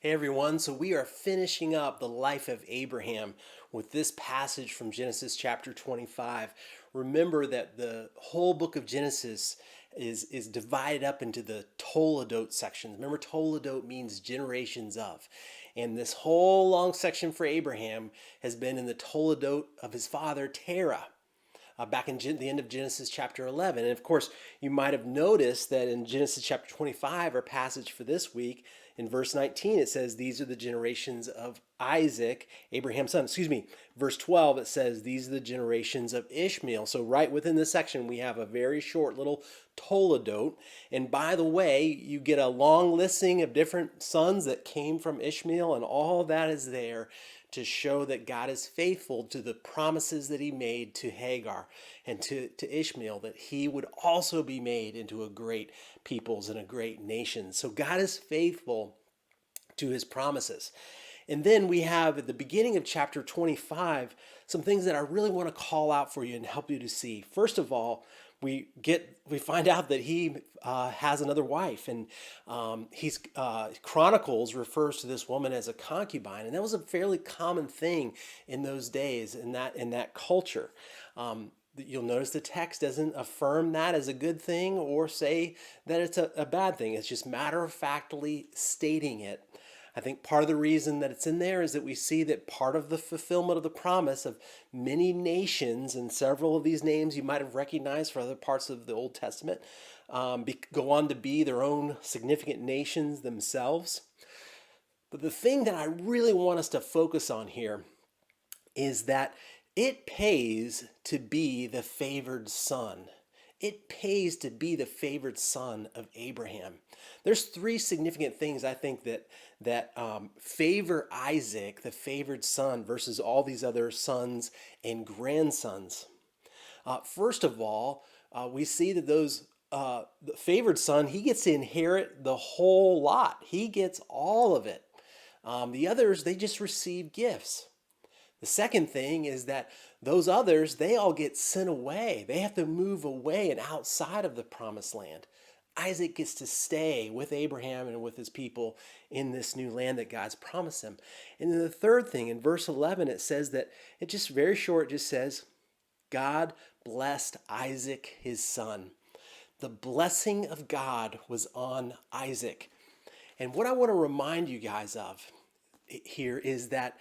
Hey everyone, so we are finishing up the life of Abraham with this passage from Genesis chapter 25. Remember that the whole book of Genesis is divided up into the Toledot sections. Remember, Toledot means generations of. And this whole long section for Abraham has been in the Toledot of his father Terah back in the end of Genesis chapter 11. And of course, you might have noticed that in Genesis chapter 25, our passage for this week, in verse 19, it says, these are the generations of Isaac, Abraham's son. Excuse me. Verse 12, it says, these are the generations of Ishmael. So right within this section, we have a very short little Toledot. And by the way, you get a long listing of different sons that came from Ishmael, and all that is there to show that God is faithful to the promises that he made to Hagar and to Ishmael, that he would also be made into a great peoples and a great nation. So God is faithful to his promises. And then we have at the beginning of chapter 25 some things that I really want to call out for you and help you to see. First of all, we find out that he has another wife, and he's Chronicles refers to this woman as a concubine, and that was a fairly common thing in those days in that culture. You'll notice the text doesn't affirm that as a good thing or say that it's a bad thing. It's just matter of factly stating it. I think part of the reason that it's in there is that we see that part of the fulfillment of the promise of many nations, and several of these names you might have recognized for other parts of the Old Testament, go on to be their own significant nations themselves. But the thing that I really want us to focus on here is that it pays to be the favored son. It pays to be the favored son of Abraham. There's three significant things I think that favor Isaac, the favored son, versus all these other sons and grandsons. First of all, we see that the favored son, he gets to inherit the whole lot. He gets all of it. The others, they just receive gifts. The second thing is that those others, they all get sent away. They have to move away and outside of the promised land. Isaac gets to stay with Abraham and with his people in this new land that God's promised him. And then the third thing, in verse 11, it says that, it just very short, just says, God blessed Isaac, his son. The blessing of God was on Isaac. And what I want to remind you guys of here is that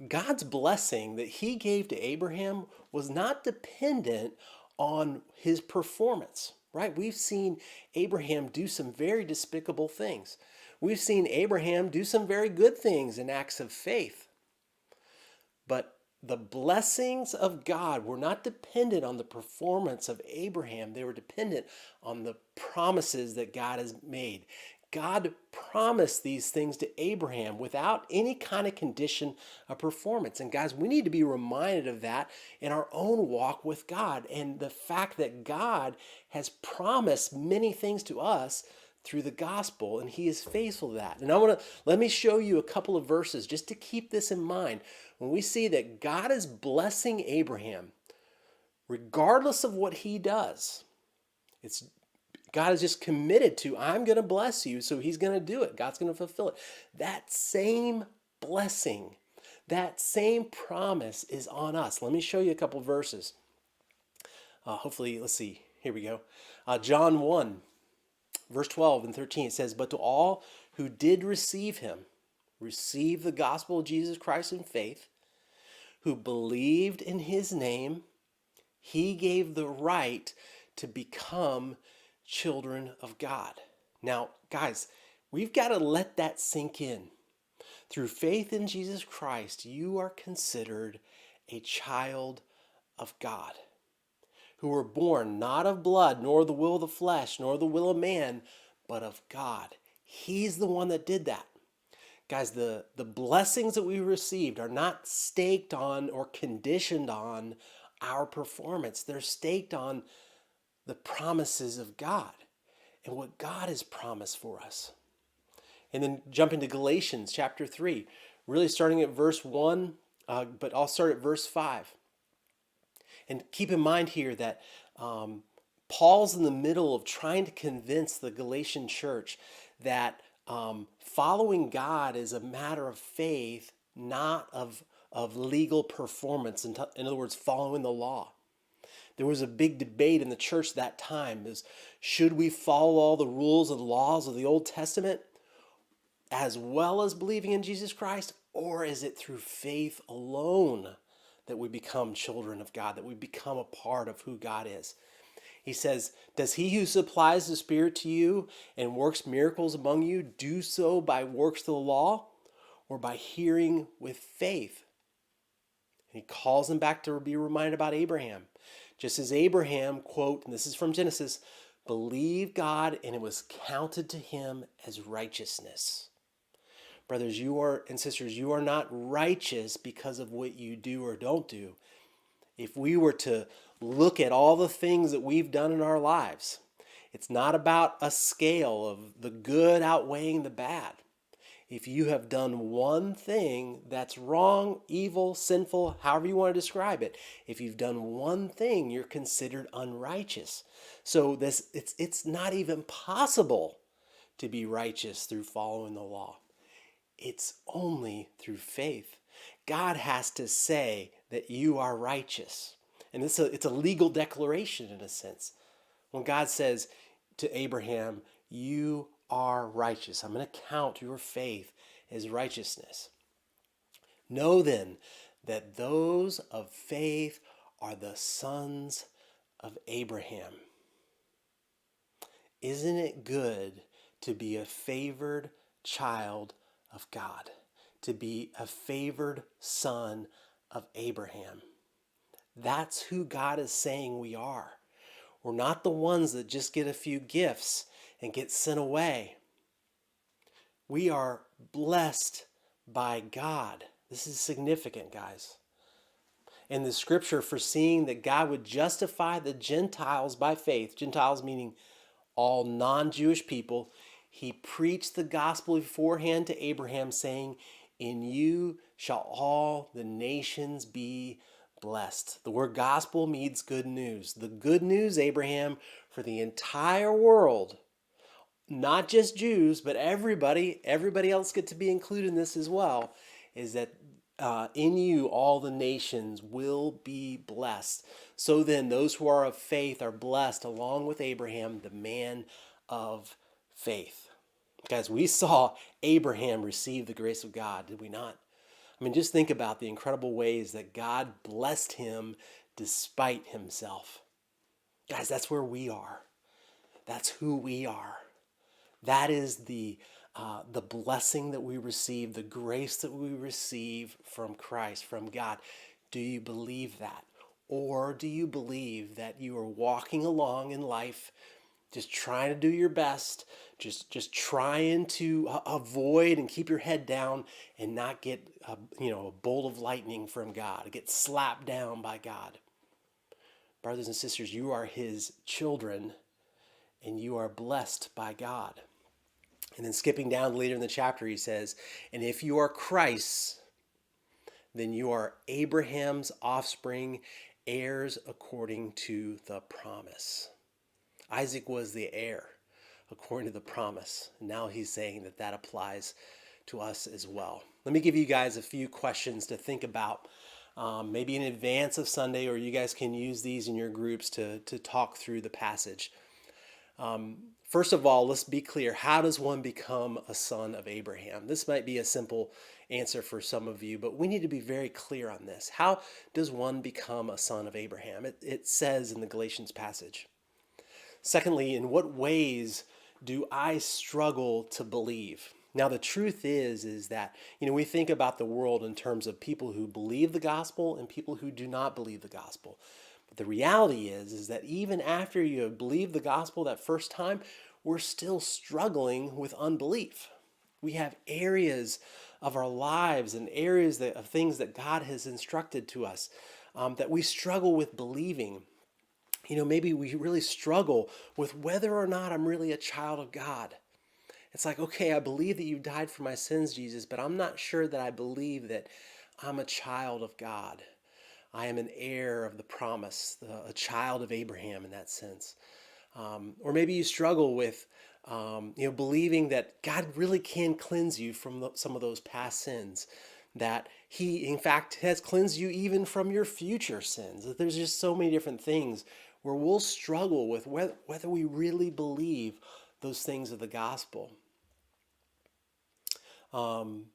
God's blessing that he gave to Abraham was not dependent on his performance, right? We've seen Abraham do some very despicable things. We've seen Abraham do some very good things in acts of faith. But the blessings of God were not dependent on the performance of Abraham. They were dependent on the promises that God has made. God promised these things to Abraham without any kind of condition of performance. And guys, we need to be reminded of that in our own walk with God, and the fact that God has promised many things to us through the gospel, and he is faithful to that. And let me show you a couple of verses just to keep this in mind. When we see that God is blessing Abraham, regardless of what he does, God is just committed to, I'm going to bless you, so he's going to do it. God's going to fulfill it. That same blessing, that same promise is on us. Let me show you a couple verses. Hopefully, let's see. Here we go. John 1, verse 12 and 13, it says, but to all who did receive the gospel of Jesus Christ in faith, who believed in his name, he gave the right to become children of God. Now, guys, we've got to let that sink in. Through faith in Jesus Christ, you are considered a child of God, who were born not of blood, nor the will of the flesh, nor the will of man, but of God. He's the one that did that. Guys, the blessings that we received are not staked on or conditioned on our performance. They're staked on the promises of God and what God has promised for us. And then jump into Galatians chapter 3, really starting at verse 1, but I'll start at verse 5. And keep in mind here that Paul's in the middle of trying to convince the Galatian church that Following God is a matter of faith, not of legal performance. In other words, following the law. There was a big debate in the church that time is, should we follow all the rules and laws of the Old Testament as well as believing in Jesus Christ, or is it through faith alone that we become children of God, that we become a part of who God is? He says, does he who supplies the Spirit to you and works miracles among you do so by works of the law or by hearing with faith? And he calls them back to be reminded about Abraham. Just as Abraham, quote, and this is from Genesis, believed God and it was counted to him as righteousness. Brothers, and sisters, you are not righteous because of what you do or don't do. If we were to look at all the things that we've done in our lives, it's not about a scale of the good outweighing the bad. If you have done one thing that's wrong, evil, sinful, however you want to describe it, if you've done one thing, you're considered unrighteous. So it's not even possible to be righteous through following the law. It's only through faith. God has to say that you are righteous. And it's a legal declaration in a sense. When God says to Abraham, you are righteous. I'm going to count your faith as righteousness. Know then that those of faith are the sons of Abraham. Isn't it good to be a favored child of God, to be a favored son of Abraham? That's who God is saying we are. We're not the ones that just get a few gifts and get sent away. We are blessed by God. This is significant, guys. In the scripture, foreseeing that God would justify the Gentiles by faith, Gentiles meaning all non-Jewish people, he preached the gospel beforehand to Abraham, saying, in you shall all the nations be blessed. The word gospel means good news. The good news, Abraham, for the entire world, not just Jews, but everybody else get to be included in this as well, is that in you all the nations will be blessed. So then those who are of faith are blessed along with Abraham, the man of faith. Guys, we saw Abraham receive the grace of God, did we not? I mean, just think about the incredible ways that God blessed him despite himself. Guys, that's where we are. That's who we are. That is the blessing that we receive, the grace that we receive from Christ, from God. Do you believe that? Or do you believe that you are walking along in life just trying to do your best, just trying to avoid and keep your head down and not get a bolt of lightning from God, get slapped down by God? Brothers and sisters, you are his children and you are blessed by God. And then skipping down later in the chapter, he says, and if you are Christ's, then you are Abraham's offspring, heirs according to the promise. Isaac was the heir according to the promise. Now he's saying that that applies to us as well. Let me give you guys a few questions to think about, maybe in advance of Sunday, or you guys can use these in your groups to talk through the passage. First of all, let's be clear. How does one become a son of Abraham? This might be a simple answer for some of you, but we need to be very clear on this. How does one become a son of Abraham? It says in the Galatians passage. Secondly, in what ways do I struggle to believe? Now, the truth is that, we think about the world in terms of people who believe the gospel and people who do not believe the gospel. But the reality is that even after you have believed the gospel that first time, we're still struggling with unbelief. We have areas of our lives and areas of things that God has instructed to us that we struggle with believing. Maybe we really struggle with whether or not I'm really a child of God. It's like, okay, I believe that you died for my sins, Jesus, but I'm not sure that I believe that I'm a child of God. I am an heir of the promise, a child of Abraham in that sense. Or maybe you struggle with Believing that God really can cleanse you from some of those past sins, that He, in fact, has cleansed you even from your future sins. That there's just so many different things where we'll struggle with whether we really believe those things of the gospel. And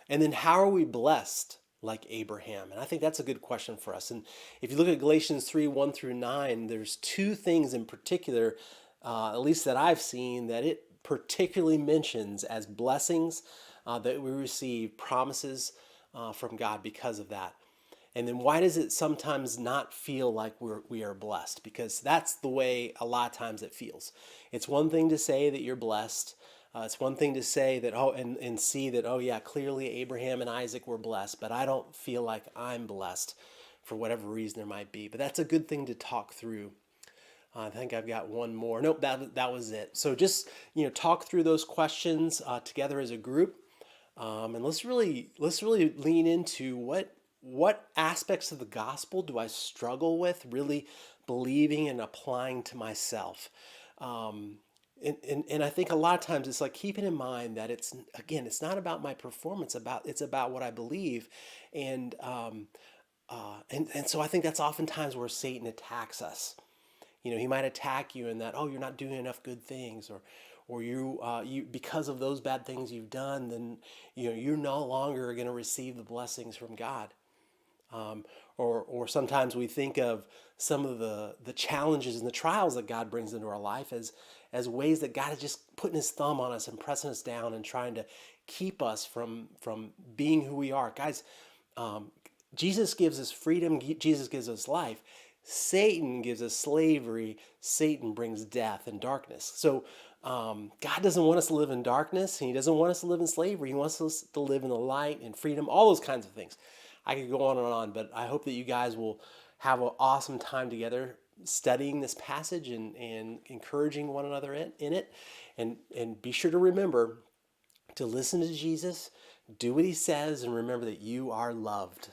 then how are we blessed like Abraham? And I think that's a good question for us. And if you look at Galatians 3 1 through 9, there's two things in particular, at least that I've seen, that it particularly mentions as blessings that we receive, promises from God because of that. And then why does it sometimes not feel like we are blessed? Because that's the way a lot of times it feels. It's one thing to say that you're blessed. It's one thing to say that, and see that, oh yeah, clearly Abraham and Isaac were blessed, but I don't feel like I'm blessed for whatever reason there might be. But that's a good thing to talk through. I think I've got one more. Nope, that was it. So just talk through those questions together as a group, and let's really lean into what aspects of the gospel do I struggle with really believing and applying to myself. And I think a lot of times it's like keeping in mind that it's not about my performance, it's about what I believe, and and so I think that's oftentimes where Satan attacks us. He might attack you in that, oh, you're not doing enough good things, or you because of those bad things you've done, then you're no longer going to receive the blessings from God. Or sometimes we think of some of the challenges and the trials that God brings into our life as ways that God is just putting His thumb on us and pressing us down and trying to keep us from being who we are. Guys, Jesus gives us freedom. Jesus gives us life. Satan gives us slavery. Satan brings death and darkness. So God doesn't want us to live in darkness. He doesn't want us to live in slavery. He wants us to live in the light and freedom, all those kinds of things. I could go on and on, but I hope that you guys will have an awesome time together studying this passage and encouraging one another in it. And be sure to remember to listen to Jesus, do what He says, and remember that you are loved.